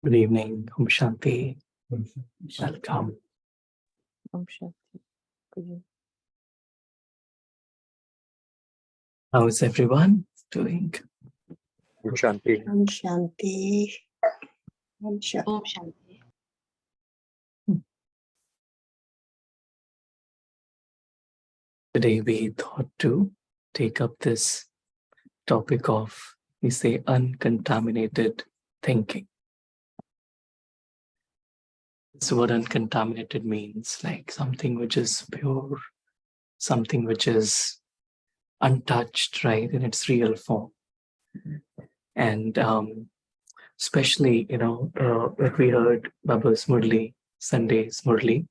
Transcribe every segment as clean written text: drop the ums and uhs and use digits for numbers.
Good evening, Om Shanti. Welcome. Om Shanti. Good evening. How is everyone doing? Om Shanti. Om Shanti. Om Shanti. Om Shanti. Today we thought to take up this topic of, we say, uncontaminated thinking. So what uncontaminated means, like something which is pure, something which is untouched, right, in its real form. And especially, what we heard Baba's Murli, Sunday's Murli,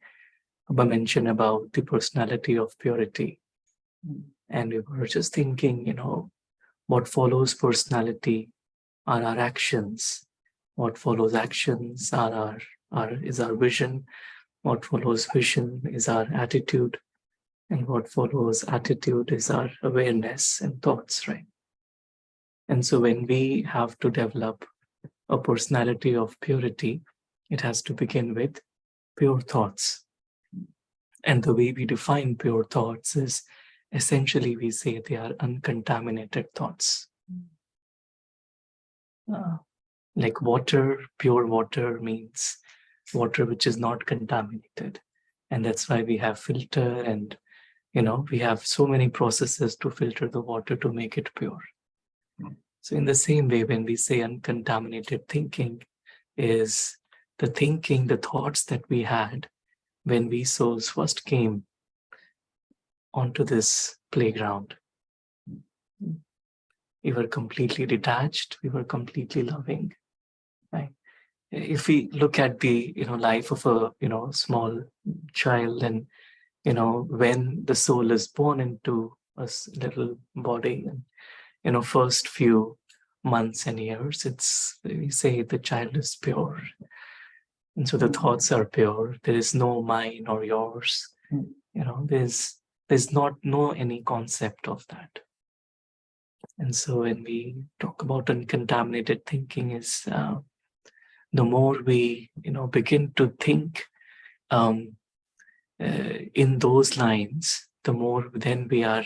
Baba mentioned about the personality of purity. And we were just thinking, what follows personality are our actions. What follows actions are is our vision. What follows vision is our attitude. And what follows attitude is our awareness and thoughts, right? And so when we have to develop a personality of purity, it has to begin with pure thoughts. And the way we define pure thoughts is essentially we say they are uncontaminated thoughts. Like water, pure water means water which is not contaminated. And that's why we have filter and, we have so many processes to filter the water to make it pure. So in the same way, when we say uncontaminated thinking is the thinking, the thoughts that we had when we souls first came onto this playground. We were completely detached. We were completely loving. Right? If we look at the life of a small child, and when the soul is born into a little body, and first few months and years, we say the child is pure, and so the thoughts are pure. There is no mine or yours. There's not any concept of that. And so when we talk about uncontaminated thinking is the more we begin to think in those lines, the more then we are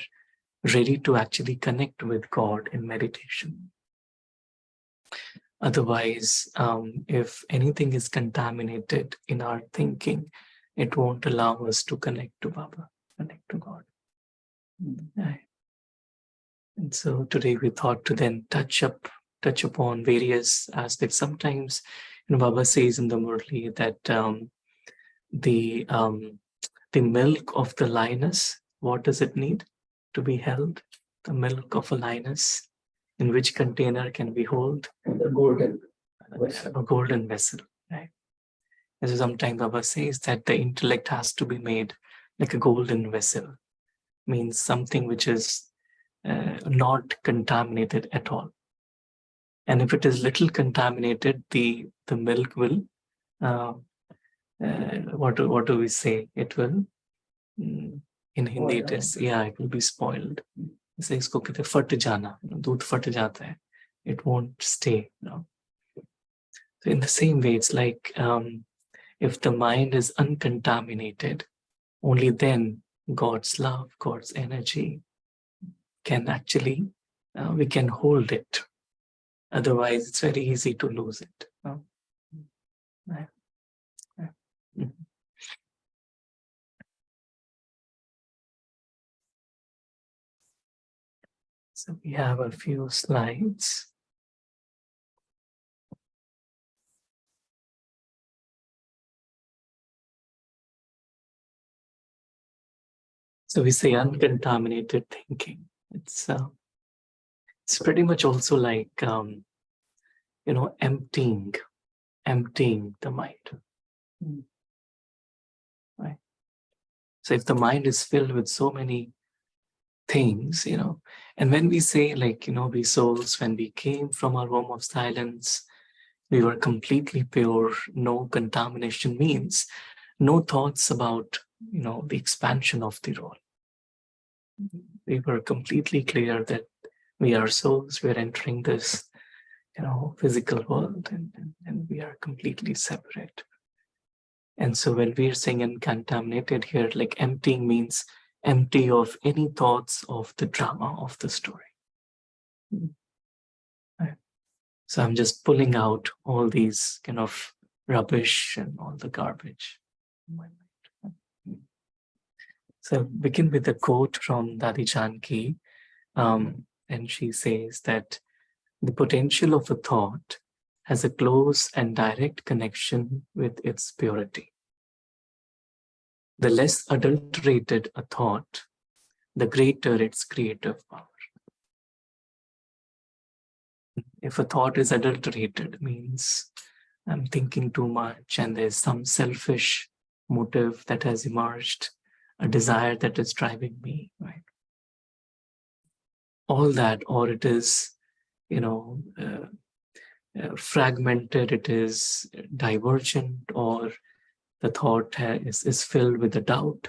ready to actually connect with God in meditation. Otherwise, if anything is contaminated in our thinking, it won't allow us to connect to Baba, connect to God. Right. And so today we thought to then touch upon various aspects. Sometimes, Baba says in the Murli that the milk of the lioness, what does it need to be held? The milk of a lioness, in which container can we hold? A golden vessel, right? And so sometimes Baba says that the intellect has to be made like a golden vessel, means something which is not contaminated at all. And if it is little contaminated, the milk will, what do we say? It will, in Hindi it is, it will be spoiled. जैसे इसको कहते फट जाना, दूध फट जाता है. It won't stay. So in the same way, it's like if the mind is uncontaminated, only then God's love, God's energy can actually, we can hold it. Otherwise, it's very easy to lose it. So we have a few slides. So we say uncontaminated thinking. It's pretty much also like emptying the mind. Right. So if the mind is filled with so many things, and when we say we souls, when we came from our home of silence, we were completely pure, no contamination, means no thoughts about the expansion of the role. We were completely clear that we are souls, we are entering this physical world, and we are completely separate. And so when we're saying uncontaminated here, like emptying means empty of any thoughts of the drama of the story. Right? So I'm just pulling out all these kind of rubbish and all the garbage in my mind. So begin with a quote from Dadi Janki, and she says that the potential of a thought has a close and direct connection with its purity. The less adulterated a thought, the greater its creative power. If a thought is adulterated, means I'm thinking too much and there's some selfish motive that has emerged, a desire that is driving me, right? All that, or it is, fragmented, it is divergent, or the thought is filled with a doubt,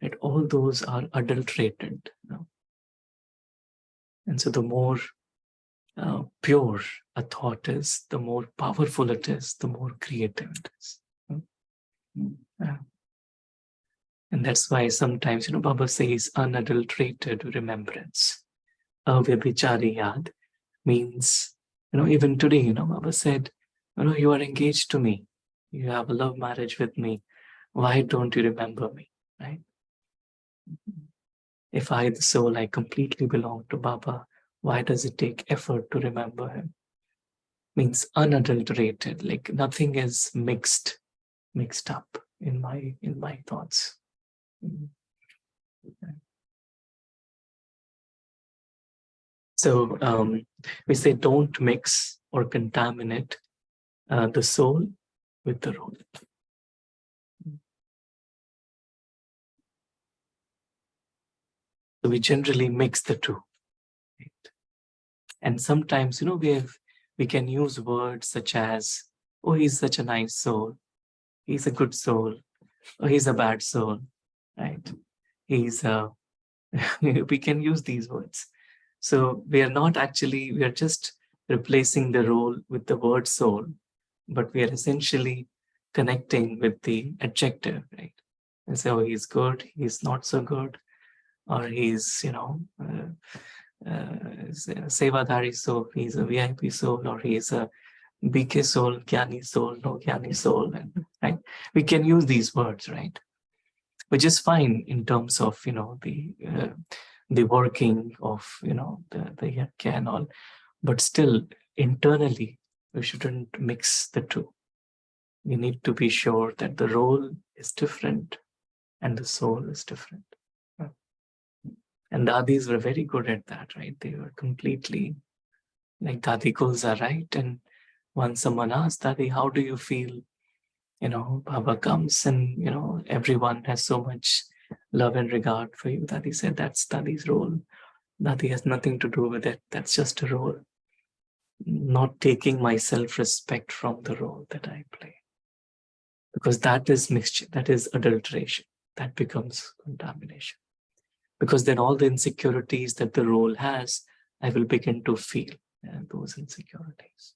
right? All those are adulterated. And so the more pure a thought is, the more powerful it is, the more creative it is. And that's why sometimes, Baba says unadulterated remembrance. Avyabhichari yad means, even today, Baba said, you are engaged to me. You have a love marriage with me. Why don't you remember me, right? If I, the soul, I completely belong to Baba, why does it take effort to remember him? Means unadulterated, like nothing is mixed up in my thoughts. So we say don't mix or contaminate the soul with the role. So we generally mix the two. Right? And sometimes, we can use words such as, oh, he's such a nice soul. He's a good soul. Or he's a bad soul, right? He's we can use these words. So we are just replacing the role with the word soul, but we are essentially connecting with the adjective, right? And so he's good, he's not so good, or he's, Sevadhari soul, he's a VIP soul, or he's a BK soul, Gyani soul, no Gyani soul, and right? We can use these words, right? Which is fine in terms of, the working of, the yakya and all, but still internally, we shouldn't mix the two. We need to be sure that the role is different and the soul is different. And Dadis were very good at that, right? They were completely like Dadi Kulza, right? And once someone asked Dadi, how do you feel? Baba comes and, everyone has so much love and regard for you. Dadi said, that's Dadi's role. Dadi has nothing to do with it. That's just a role. Not taking my self-respect from the role that I play. Because that is mixture, that is adulteration. That becomes contamination. Because then all the insecurities that the role has, I will begin to feel those insecurities.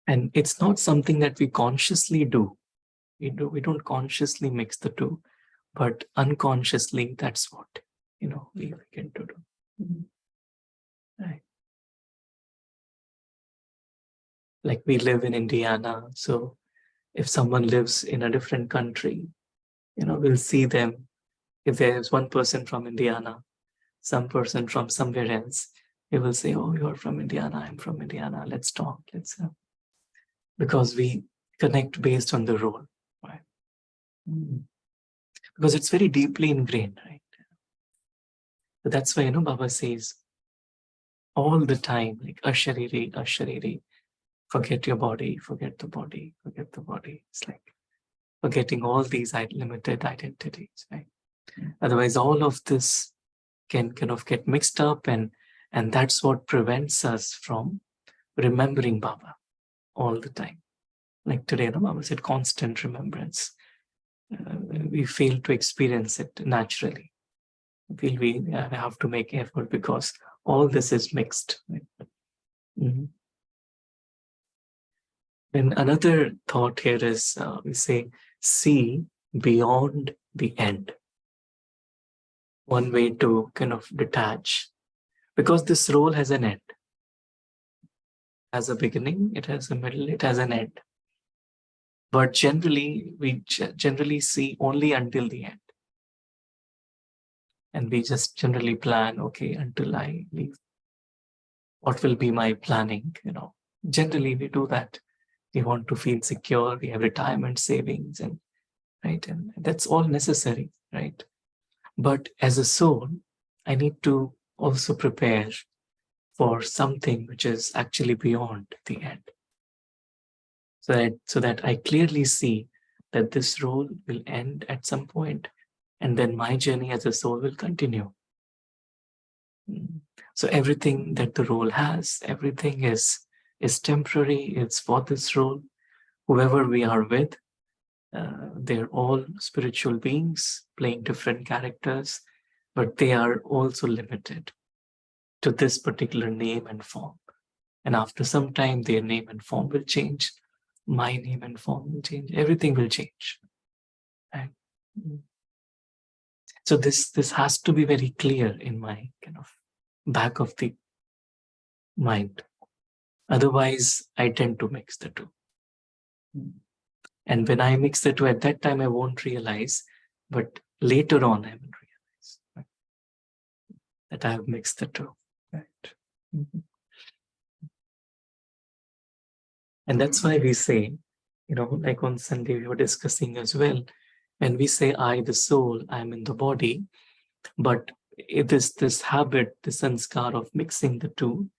And it's not something that we consciously do. We don't consciously mix the two, but unconsciously, that's what, we begin to do. Right. Like we live in Indiana, so if someone lives in a different country, we'll see them. If there's one person from Indiana, some person from somewhere else, we will say, oh, you're from Indiana, I'm from Indiana, let's talk, because we connect based on the role, right? Because it's very deeply ingrained, right? But that's why, Baba says all the time, like ashariri, forget your body, forget the body, forget the body. It's like forgetting all these limited identities, right? Otherwise, all of this can kind of get mixed up, and that's what prevents us from remembering Baba all the time. Like today, Baba said, constant remembrance. We fail to experience it naturally. feel we have to make effort because all this is mixed. Right? Mhm. And another thought here is we say, see beyond the end. One way to kind of detach, because this role has an end. Has a beginning, it has a middle, it has an end. But generally, we generally see only until the end. And we just generally plan, okay, until I leave, what will be my planning? Generally we do that. We want to feel secure, we have retirement savings, and right, and that's all necessary, right? But as a soul, I need to also prepare for something which is actually beyond the end. So that I clearly see that this role will end at some point, and then my journey as a soul will continue. So everything that the role has, everything is temporary. It's for this role. Whoever we are with, they're all spiritual beings playing different characters, but they are also limited to this particular name and form. And after some time, their name and form will change. My name and form will change. Everything will change. Right? So this has to be very clear in my kind of back of the mind. Otherwise, I tend to mix the two. And when I mix the two, at that time, I won't realize, but later on, I will realize, right, that I have mixed the two. Right? Mm-hmm. And that's why we say, like on Sunday, we were discussing as well, when we say I, the soul, I'm in the body, but it is this habit, this sanskar of mixing the two,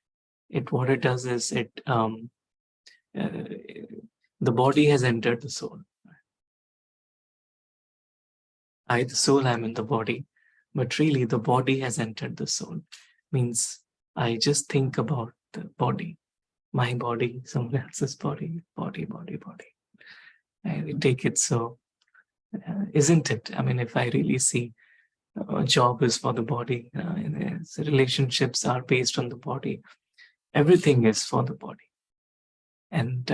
what it does is the body has entered the soul. I, the soul, I'm in the body, but really the body has entered the soul. Means I just think about the body, my body, someone else's body. I take it so, isn't it? I mean, if I really see a job is for the body, relationships are based on the body, everything is for the body. And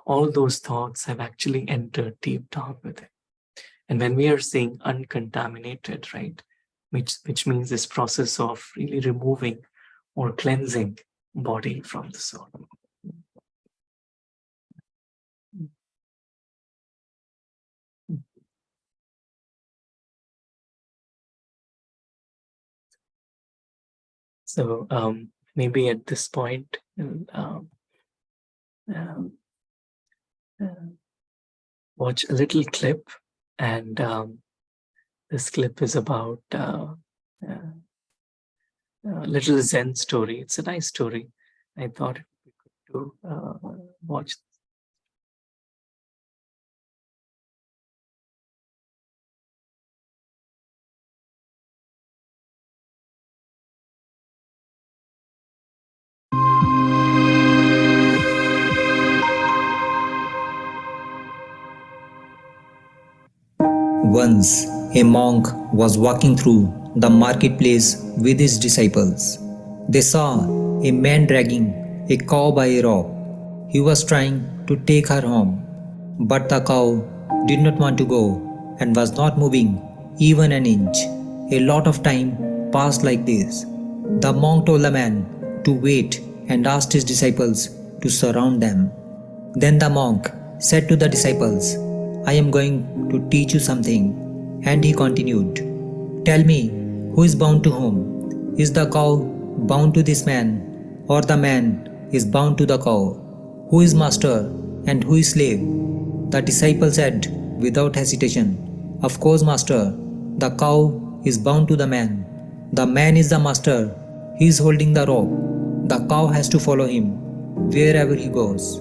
all those thoughts have actually entered deep down with it. And when we are saying uncontaminated, right, which means this process of really removing or cleansing body from the soul. So maybe at this point, watch a little clip, and this clip is about a little Zen story. It's a nice story. I thought we could do watch. Once a monk was walking through the marketplace with his disciples. They saw a man dragging a cow by a rope. He was trying to take her home, but the cow did not want to go and was not moving even an inch. A lot of time passed like this. The monk told the man to wait and asked his disciples to surround them. Then the monk said to the disciples, I am going to teach you something. And he continued, Tell me, who is bound to whom? Is the cow bound to this man, or the man is bound to the cow? Who is master and who is slave? The disciple said without hesitation, Of course, master, the cow is bound to the man. The man is the master, he is holding the rope. The cow has to follow him wherever he goes.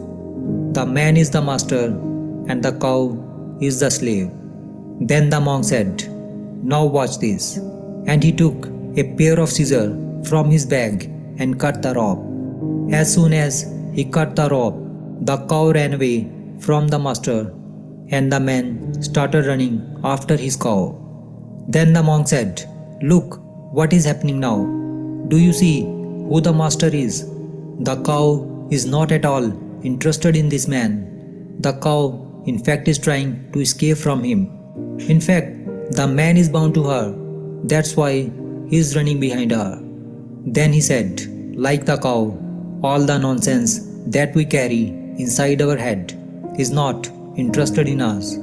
The man is the master and the cow is the slave. Then the monk said, Now watch this. And he took a pair of scissors from his bag and cut the rope. As soon as he cut the rope, the cow ran away from the master and the man started running after his cow. Then the monk said, "Look, what is happening now? Do you see who the master is? The cow is not at all interested in this man. The cow, in fact, is trying to escape from him. In fact, the man is bound to her. That's why he is running behind her." Then he said, "Like the cow, all the nonsense that we carry inside our head is not interested in us,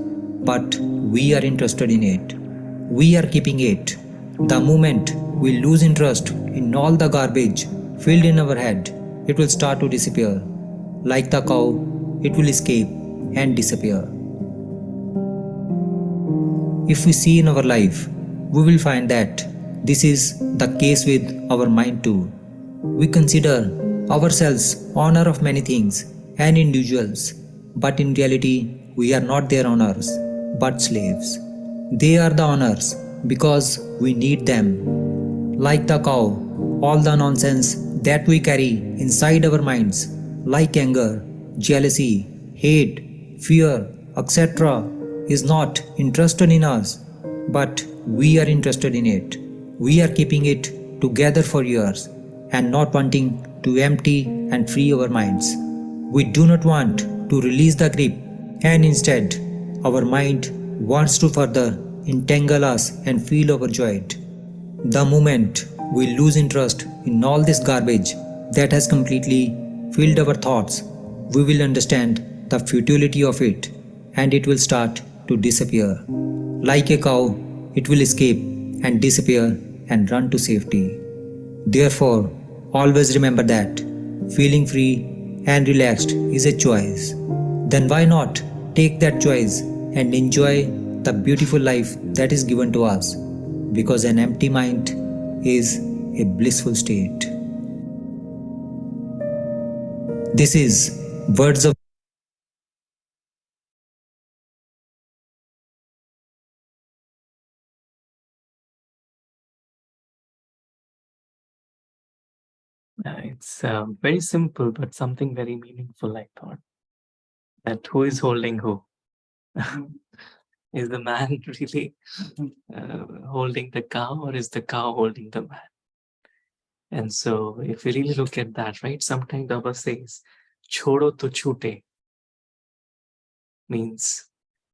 but we are interested in it. We are keeping it. The moment we lose interest in all the garbage filled in our head, it will start to disappear. Like the cow, it will escape and disappear." If we see in our life, we will find that this is the case with our mind too. We consider ourselves owner of many things and individuals, but in reality, we are not their owners, but slaves. They are the owners because we need them. Like the cow, all the nonsense that we carry inside our minds, like anger, jealousy, hate, fear, etc., is not interested in us, but we are interested in it. We are keeping it together for years and not wanting to empty and free our minds. We do not want to release the grip, and instead, our mind wants to further entangle us and feel overjoyed. The moment we lose interest in all this garbage that has completely filled our thoughts, we will understand the futility of it and it will start to disappear. Like a cow, it will escape and disappear and run to safety. Therefore, always remember that feeling free and relaxed is a choice. Then why not take that choice and enjoy the beautiful life that is given to us? Because an empty mind is a blissful state. This is Words of It's very simple, but something very meaningful, I thought. That who is holding who? Is the man really holding the cow, or is the cow holding the man? And so, if we really look at that, right, sometimes Baba says, "Chodo to chute," means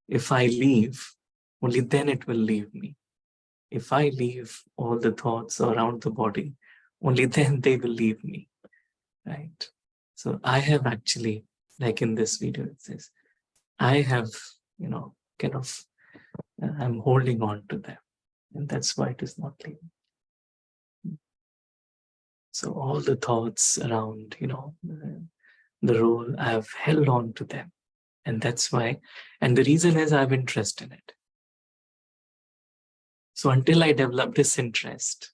if I leave, only then it will leave me. If I leave all the thoughts around the body, only then they will leave me, right? So I have actually, like in this video, it says, I have, kind of, I'm holding on to them. And that's why it is not leaving. So all the thoughts around, the role, I've held on to them. And that's why, and the reason is I have interest in it. So until I develop this interest,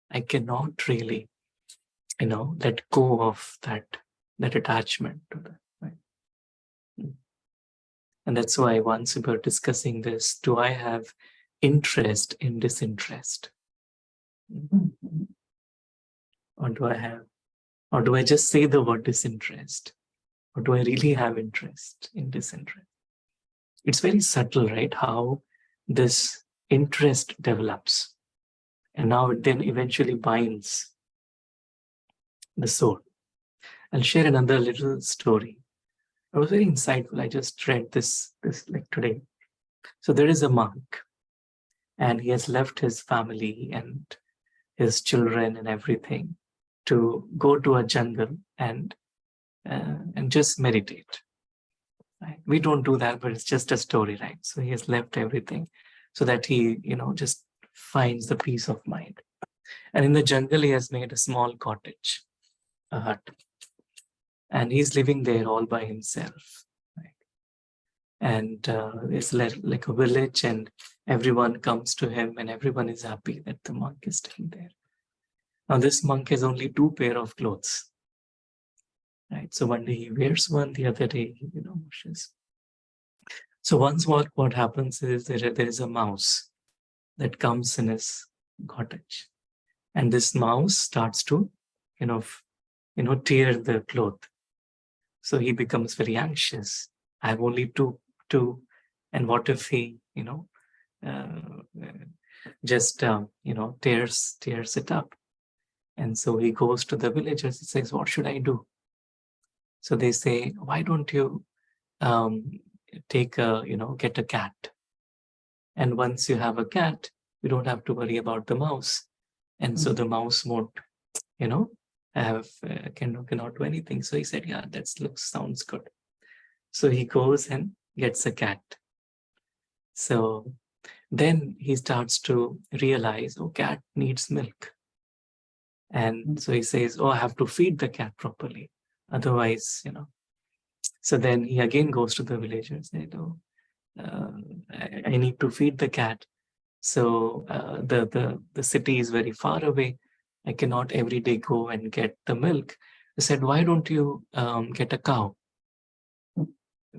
I cannot really, let go of that attachment to that. Right? And that's why once we were discussing this, do I have interest in disinterest? Or do I just say the word disinterest? Or do I really have interest in disinterest? It's very subtle, right? How this interest develops. And now it then eventually binds the soul. I'll share another little story. It was very insightful. I just read this like today. So there is a monk, and he has left his family and his children and everything to go to a jungle and just meditate. Right? We don't do that, but it's just a story, right? So he has left everything so that he, just finds the peace of mind. And in the jungle, he has made a small cottage, a hut, and he's living there all by himself. Right? And it's like a village, and everyone comes to him, and everyone is happy that the monk is still there. Now, this monk has only 2 pair of clothes. Right? So one day he wears one, the other day he, washes. So once what happens is there is a mouse that comes in his cottage, and this mouse starts to, tear the cloth. So he becomes very anxious. I have only two, and what if he, just tears it up. And so he goes to the villagers. He says, "What should I do?" So they say, "Why don't you get a cat? And once you have a cat, you don't have to worry about the mouse. And so the mouse won't, cannot do anything." So he said, "Yeah, sounds good." So he goes and gets a cat. So then he starts to realize, oh, cat needs milk. And so he says, oh, I have to feed the cat properly. Otherwise, So then he again goes to the village and says, oh, I need to feed the cat. So the city is very far away. I cannot every day go and get the milk. I said, why don't you get a cow?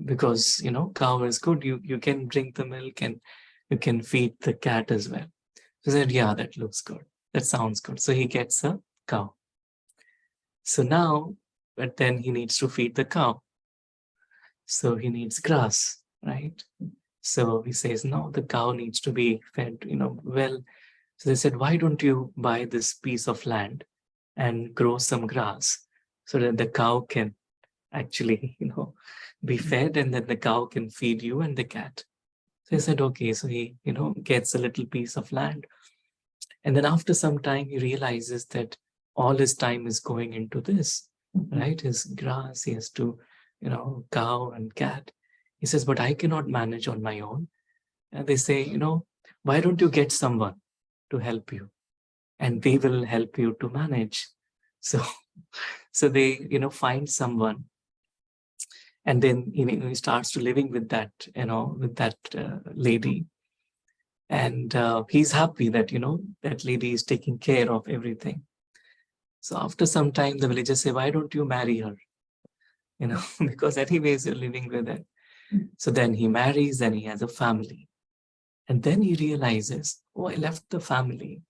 Because, cow is good. You can drink the milk and you can feed the cat as well. So I said, yeah, that looks good. That sounds good. So he gets a cow. So now, but then he needs to feed the cow. So he needs grass, right? So he says, no, the cow needs to be fed, well. So they said, why don't you buy this piece of land and grow some grass so that the cow can actually, be fed, and then the cow can feed you and the cat. So he said, okay. So he, gets a little piece of land. And then after some time, he realizes that all his time is going into this, right? His grass, he has to, cow and cat. He says, but I cannot manage on my own. And they say, why don't you get someone to help you? And they will help you to manage. So they, find someone. And then he starts to living with that, lady. And he's happy that, that lady is taking care of everything. So after some time, the villagers say, why don't you marry her? Because anyways, you're living with her. So then he marries and he has a family. And then he realizes, oh, I left the family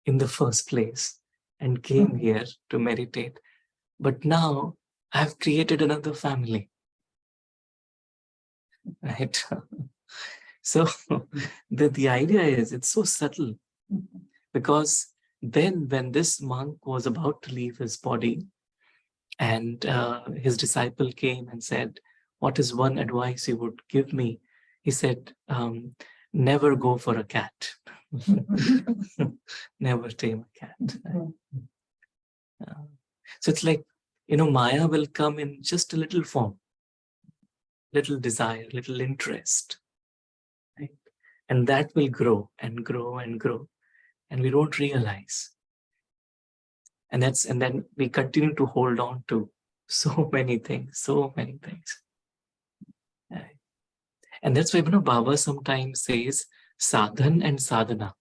in the first place and came here to meditate. But now I've created another family. Right? So the idea is, it's so subtle, because then when this monk was about to leave his body, and his disciple came and said, what is one advice you would give me? He said, never go for a cat. Never tame a cat. So it's like, Maya will come in just a little form, little desire, little interest. Right? And that will grow and grow and grow. And we don't realize. And then we continue to hold on to so many things. Right? And that's why Baba sometimes says sadhan and sadhana.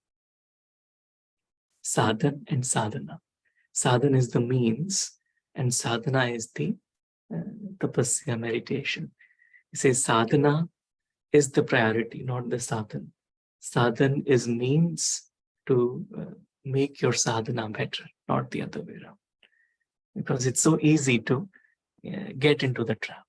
Sadhan and sadhana. Sadhan is the means, and sadhana is the tapasya, meditation. He says sadhana is the priority, not the sadhan. Sadhan is means to make your sadhana better, not the other way around. Because it's so easy to get into the trap.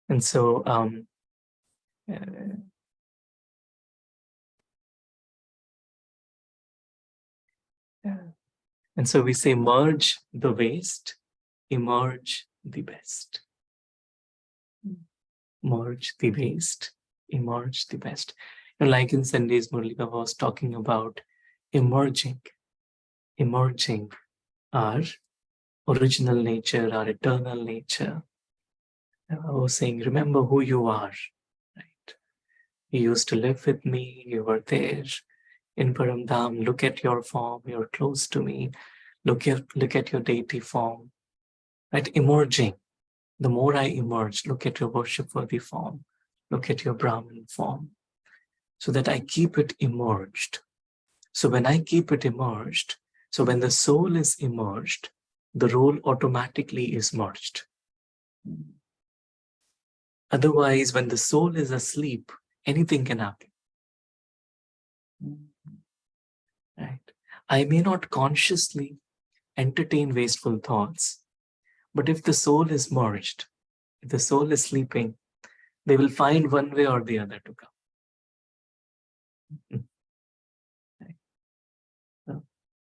And so, we say, merge the waste, emerge the best. Merge the waste, emerge the best. And like in Sunday's Murli Baba was talking about emerging our original nature, our eternal nature. I was saying, remember who you are, right? You used to live with me, you were there in Paramdham. Look at your form, you're close to me. Look at your deity form, right? Emerging. The more I emerge, look at your worship-worthy form, look at your Brahman form, so that I keep it emerged. So when I keep it emerged, so when the soul is emerged, the role automatically is merged. Otherwise, when the soul is asleep, anything can happen. Right? I may not consciously entertain wasteful thoughts, But if the soul is merged, if the soul is sleeping, they will find one way or the other to come.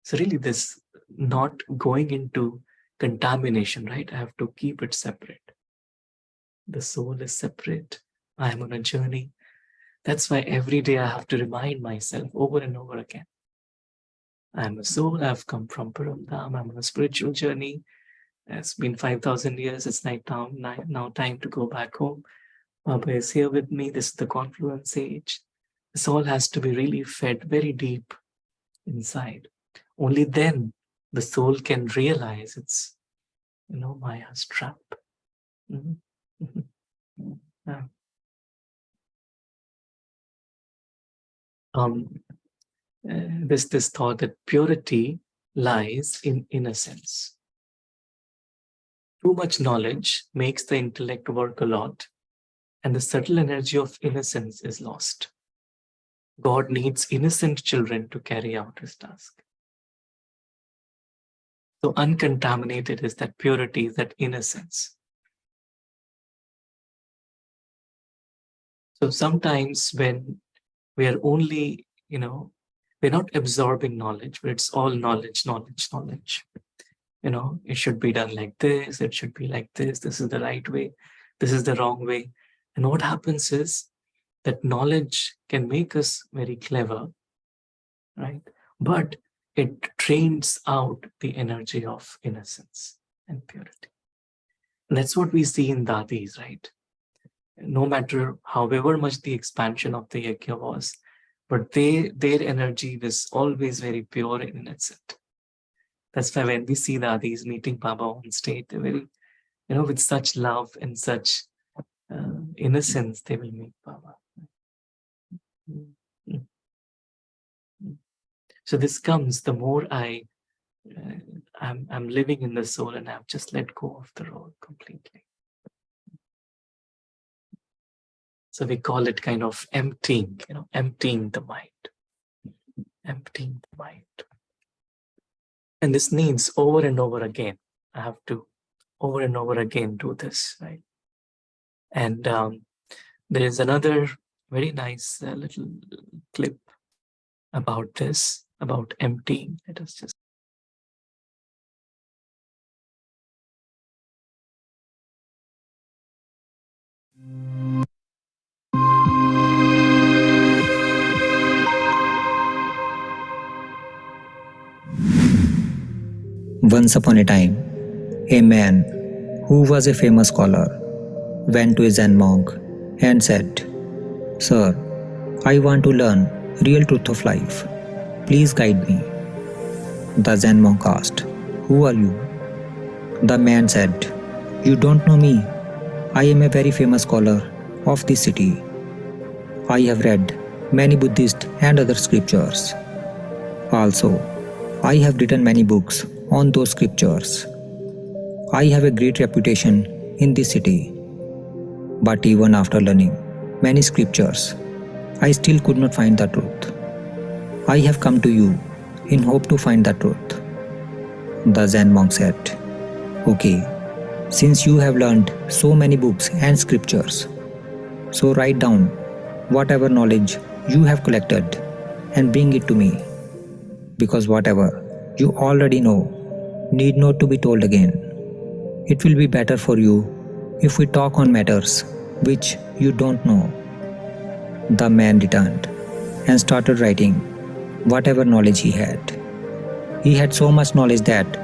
So really this not going into contamination, right? I have to keep it separate. The soul is separate. I am on a journey. That's why every day I have to remind myself over and over again. I am a soul. I've come from Paramdham. I'm on a spiritual journey. It's been 5,000 years. It's now time to go back home. Baba is here with me. This is the confluence age. This all has to be really fed very deep inside. Only then the soul can realize it's, Maya's trap. Yeah. This thought that purity lies in innocence. Too much knowledge makes the intellect work a lot, and the subtle energy of innocence is lost. God needs innocent children to carry out his task. So uncontaminated is that purity, that innocence. So sometimes when we are only, we're not absorbing knowledge, but it's all knowledge. It should be done like this, it should be like this is the right way, this is the wrong way. And what happens is that knowledge can make us very clever, right? But it drains out the energy of innocence and purity. And that's what we see in Dadis, right? No matter however much the expansion of the Yajna was, but their energy was always very pure and innocent. That's why when we see Dadis meeting Baba on stage, they will, with such love and such innocence, they will meet Baba. So this comes the more I'm living in the soul and I've just let go of the role completely. So we call it kind of emptying, emptying the mind. Emptying the mind. And this needs over and over again. I have to over and over again do this, right? And there is another very nice little clip about this, about emptying. Let us just. Once upon a time, a man who was a famous scholar went to a Zen monk and said, "Sir, I want to learn real truth of life. Please guide me." The Zen monk asked, "Who are you?" The man said, "You don't know me. I am a very famous scholar of this city. I have read many Buddhist and other scriptures. Also, I have written many books on those scriptures. I have a great reputation in this city. But even after learning many scriptures, I still could not find the truth. I have come to you in hope to find the truth." The Zen monk said, "Okay, since you have learned so many books and scriptures, so write down whatever knowledge you have collected and bring it to me, because whatever you already know need not to be told again. It will be better for you if we talk on matters which you don't know." The man returned and started writing whatever knowledge he had. He had so much knowledge that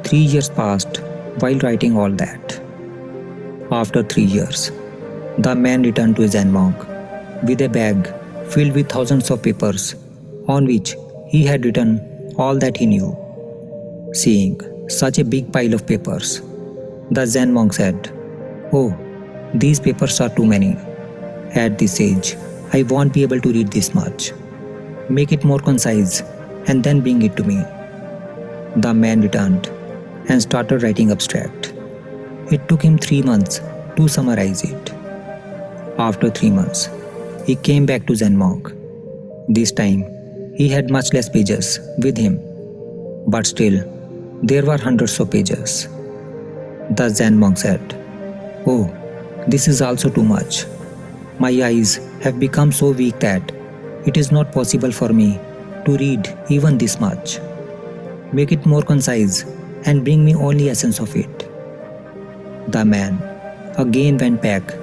3 years passed while writing all that. After 3 years, the man returned to his Zen monk with a bag filled with thousands of papers on which he had written all that he knew. Seeing such a big pile of papers, the Zen monk said, "Oh, these papers are too many. At this age, I won't be able to read this much. Make it more concise and then bring it to me." The man returned and started writing abstract. It took him 3 months to summarize it. After 3 months, he came back to Zen monk. This time, he had much less pages with him, but still, there were hundreds of pages. The Zen monk said, "Oh, this is also too much. My eyes have become so weak that it is not possible for me to read even this much. Make it more concise and bring me only essence of it." The man again went back,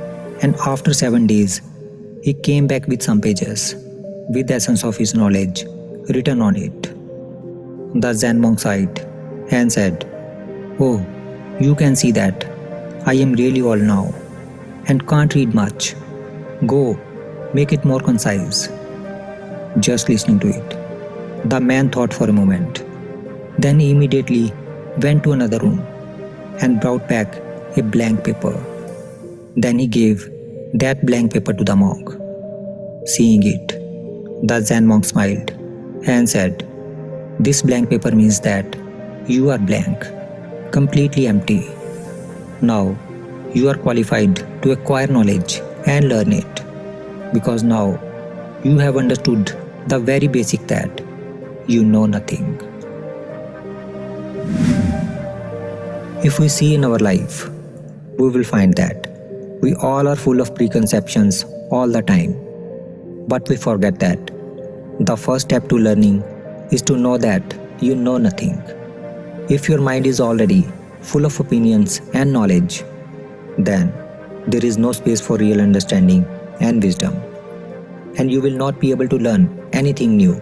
and after 7 days, he came back with some pages with the essence of his knowledge written on it. The Zen monk sighed and said, "Oh, you can see that I am really old now and can't read much. Go, make it more concise." Just listening to it, the man thought for a moment. Then he immediately went to another room and brought back a blank paper. Then he gave that blank paper to the monk. Seeing it, the Zen monk smiled and said, "This blank paper means that you are blank, completely empty. Now you are qualified to acquire knowledge and learn it, because now you have understood the very basic that you know nothing." If we see in our life, we will find that we all are full of preconceptions all the time. But we forget that the first step to learning is to know that you know nothing. If your mind is already full of opinions and knowledge, then there is no space for real understanding and wisdom, and you will not be able to learn anything new.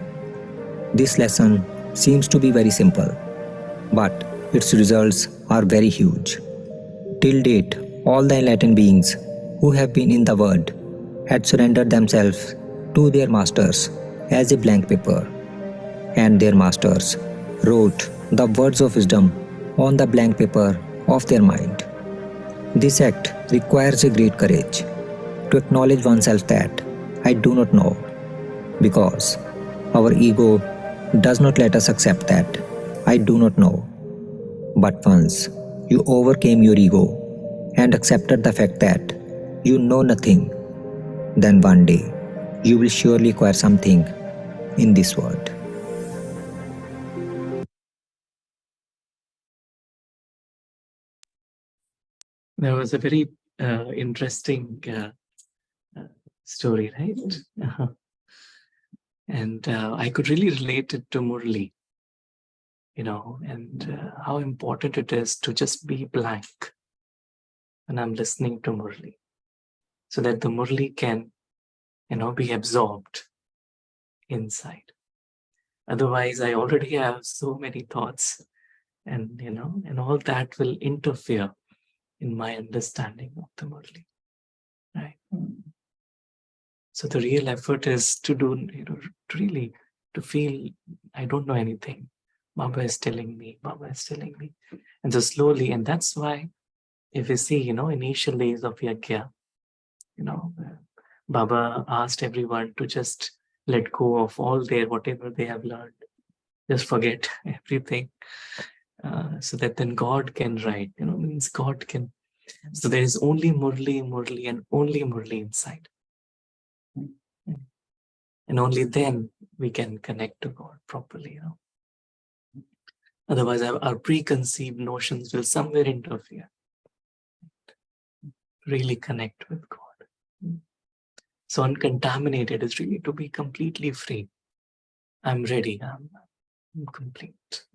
This lesson seems to be very simple, but its results are very huge. Till date, all the enlightened beings who have been in the world had surrendered themselves to their masters as a blank paper, and their masters wrote the words of wisdom on the blank paper of their mind. This act requires a great courage to acknowledge oneself that I do not know, because our ego does not let us accept that I do not know. But once you overcame your ego and accepted the fact that you know nothing, then one day you will surely acquire something in this world. There was a very interesting story, right? And I could really relate it to Murli, and how important it is to just be blank when I'm listening to Murli, so that the Murli can, be absorbed inside. Otherwise, I already have so many thoughts, and all that will interfere in my understanding of the Murli, right? So the real effort is to do, really to feel I don't know anything. Baba is telling me, Baba is telling me. And so slowly, and that's why if you see, initial days of Yagya, Baba asked everyone to just let go of all their, whatever they have learned. Just forget everything. So that then God can write, means God can. So there is only Murli, Murli, and only Murli inside. And only then we can connect to God properly, Otherwise, our preconceived notions will somewhere interfere. Really connect with God. So uncontaminated is really to be completely free. I'm ready. I'm complete.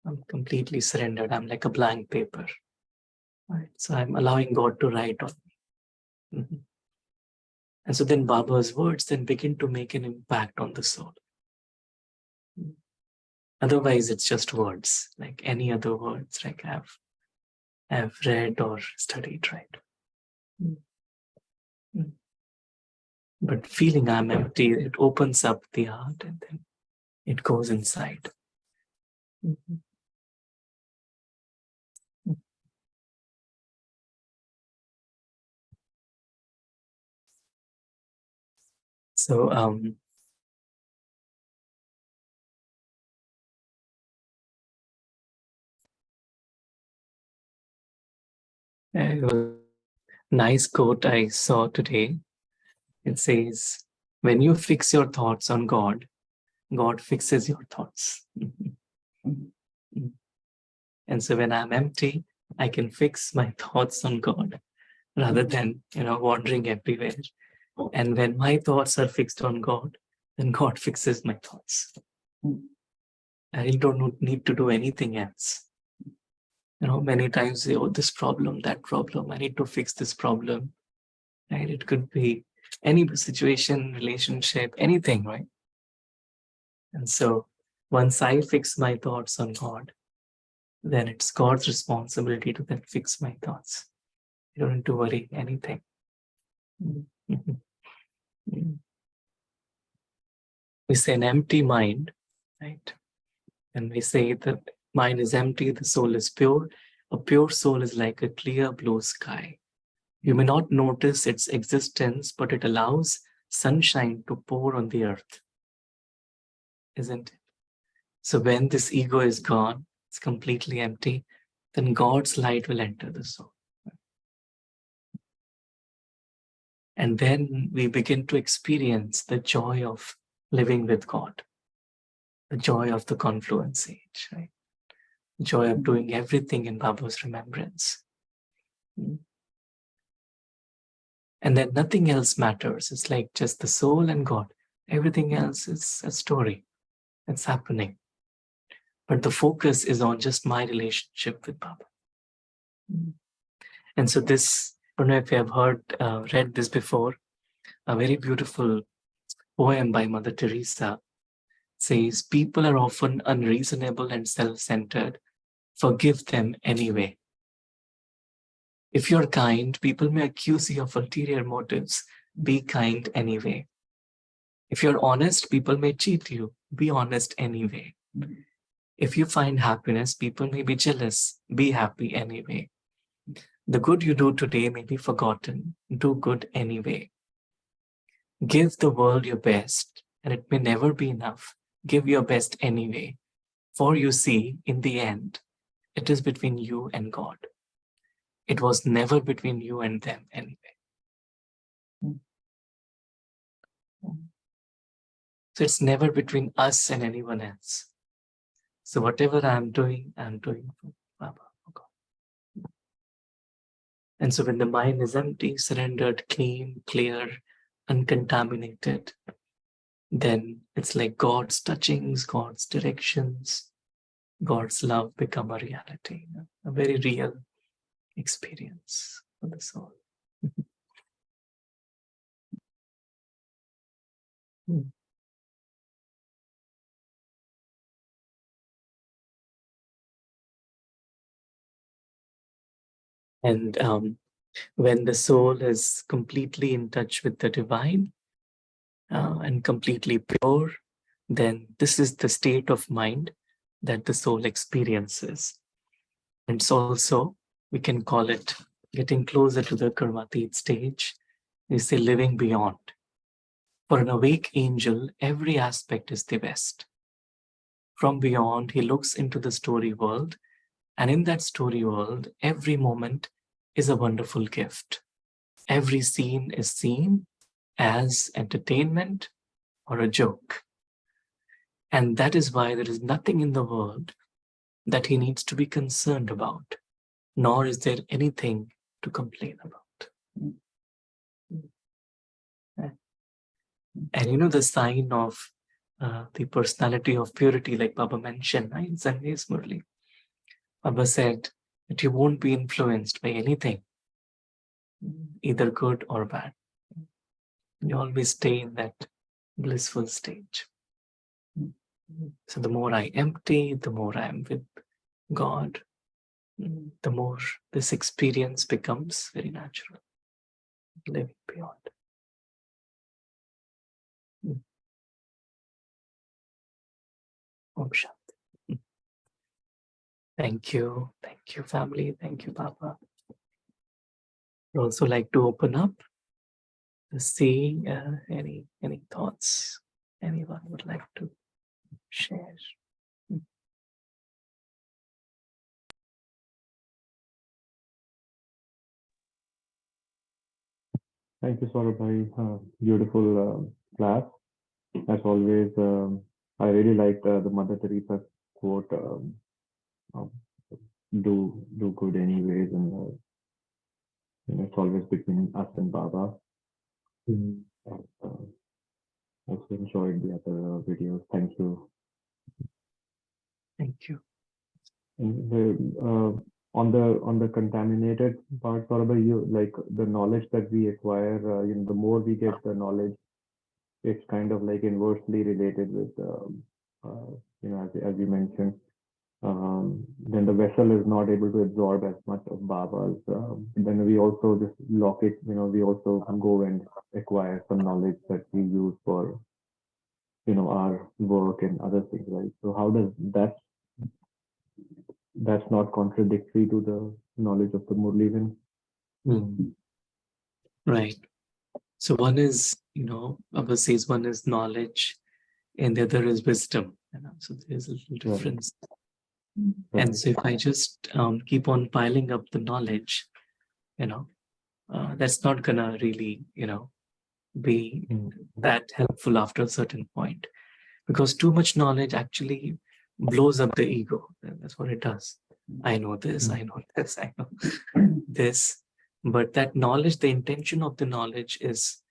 I'm completely surrendered. I'm like a blank paper. Right? So I'm allowing God to write on me. And so then Baba's words then begin to make an impact on the soul. Otherwise, it's just words, like any other words, like I've read or studied, right? But feeling I'm empty, it opens up the heart and then it goes inside. So it was a nice quote I saw today. It says, when you fix your thoughts on God, God fixes your thoughts. And so when I'm empty, I can fix my thoughts on God rather than, wandering everywhere. And when my thoughts are fixed on God, then God fixes my thoughts. I really don't need to do anything else. Many times say, oh, this problem, that problem, I need to fix this problem. Right? It could be any situation, relationship, anything, right? And so once I fix my thoughts on God, then it's God's responsibility to then fix my thoughts. You don't need to worry anything. We say an empty mind, right? And we say that mind is empty, the soul is pure. A pure soul is like a clear blue sky. You may not notice its existence, but it allows sunshine to pour on the earth, isn't it? So when this ego is gone, it's completely empty, then God's light will enter the soul. And then we begin to experience the joy of living with God, the joy of the confluence age, right? The joy of doing everything in Baba's remembrance. And then nothing else matters. It's like just the soul and God. Everything else is a story. It's happening. But the focus is on just my relationship with Baba. And so this, I don't know if you have read this before, a very beautiful poem by Mother Teresa says, people are often unreasonable and self-centered. Forgive them anyway. If you're kind, people may accuse you of ulterior motives. Be kind anyway. If you're honest, people may cheat you. Be honest anyway. If you find happiness, people may be jealous. Be happy anyway. The good you do today may be forgotten. Do good anyway. Give the world your best, and it may never be enough. Give your best anyway. For you see, in the end, it is between you and God. It was never between you and them anyway. So it's never between us and anyone else. So whatever I'm doing for Baba, for God. And so when the mind is empty, surrendered, clean, clear, uncontaminated, then it's like God's touchings, God's directions, God's love become a reality, a very real experience for the soul. And when the soul is completely in touch with the divine and completely pure, then this is the state of mind that the soul experiences. And it's also, we can call it getting closer to the Karmatit stage. We say living beyond. For an awake angel, every aspect is the best. From beyond, he looks into the story world, and in that story world, every moment is a wonderful gift. Every scene is seen as entertainment or a joke. And that is why there is nothing in the world that he needs to be concerned about, nor is there anything to complain about. And the sign of the personality of purity, like Baba mentioned in Sunday's Murli. Baba said that you won't be influenced by anything, either good or bad. You always stay in that blissful stage. So the more I empty, the more I am with God, the more this experience becomes very natural, living beyond. Om Shanti. Thank you, family. Thank you, Papa. I'd also like to open up to see any thoughts anyone would like to share. Thank you, Saurabh. Beautiful class. As always, I really liked the Mother Teresa quote. do good anyways, and it's always between us and Baba. Mm. And, also enjoyed the other videos. Thank you. Thank you. And on the contaminated part, Saurabh, you like the knowledge that we acquire. The more we get the knowledge, it's kind of like inversely related with as you mentioned. Then the vessel is not able to absorb as much of Baba's. Then we also just lock it. We also go and acquire some knowledge that we use for our work and other things, right? So how does that's not contradictory to the knowledge of the Murlivan? Mm. Right. So one is, Abba says one is knowledge and the other is wisdom. So there's a little difference. Right. And so if I just keep on piling up the knowledge, that's not gonna really, be that helpful after a certain point, because too much knowledge actually blows up the ego. That's what it does. I know this, I know this, I know this. But that knowledge, the intention of the knowledge is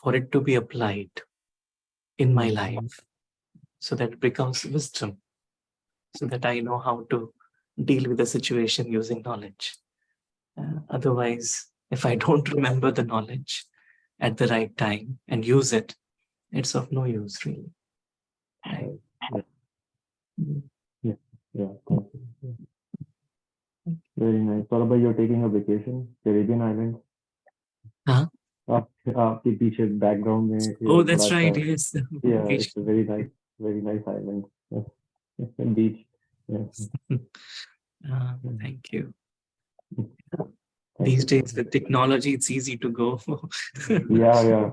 for it to be applied in my life so that it becomes wisdom, so that I know how to deal with the situation using knowledge. Otherwise, if I don't remember the knowledge at the right time and use it, it's of no use, really. Right? Yeah. Thank you. Very nice. What about you're taking a vacation, Caribbean islands? Huh? आपके पीछे background में Oh, that's बड़ा right. सा, Yes. yeah, it's a very nice island. And beach. Yeah. Thank you. Thank These you. days with technology, it's easy to go. Yeah.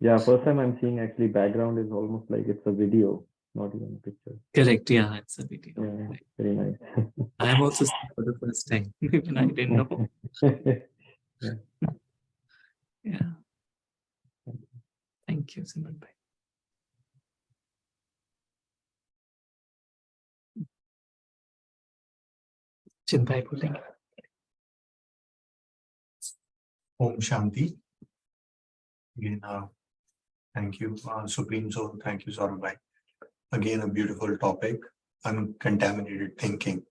Yeah, first time I'm seeing actually background is almost like it's a video, not even a picture. Correct. Yeah, it's a video. Yeah, Right. very nice. I'm also seeing for the first time. Even I didn't know. Yeah. Thank you, Simran bhai. Chintai बोलेंगे. Om Shanti. Again, thank you, Supreme Soul. Thank you, Saurabh. Again, a beautiful topic, uncontaminated thinking.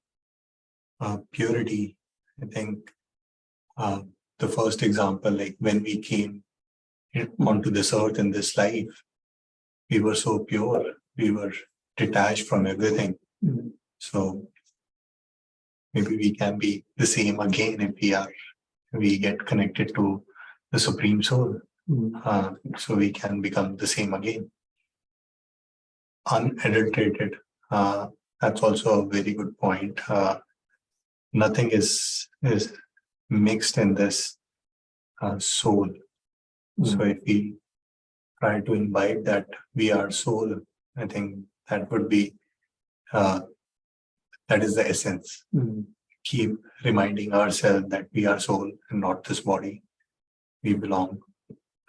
Purity, I think the first example, like when we came onto this earth in this life, we were so pure, we were detached from everything. So maybe we can be the same again if we get connected to the Supreme Soul. So we can become the same again. Unadulterated. That's also a very good point. Nothing is mixed in this soul. So if we try to imbibe that we are soul, I think that would be that is the essence. Keep reminding ourselves that we are soul and not this body. We belong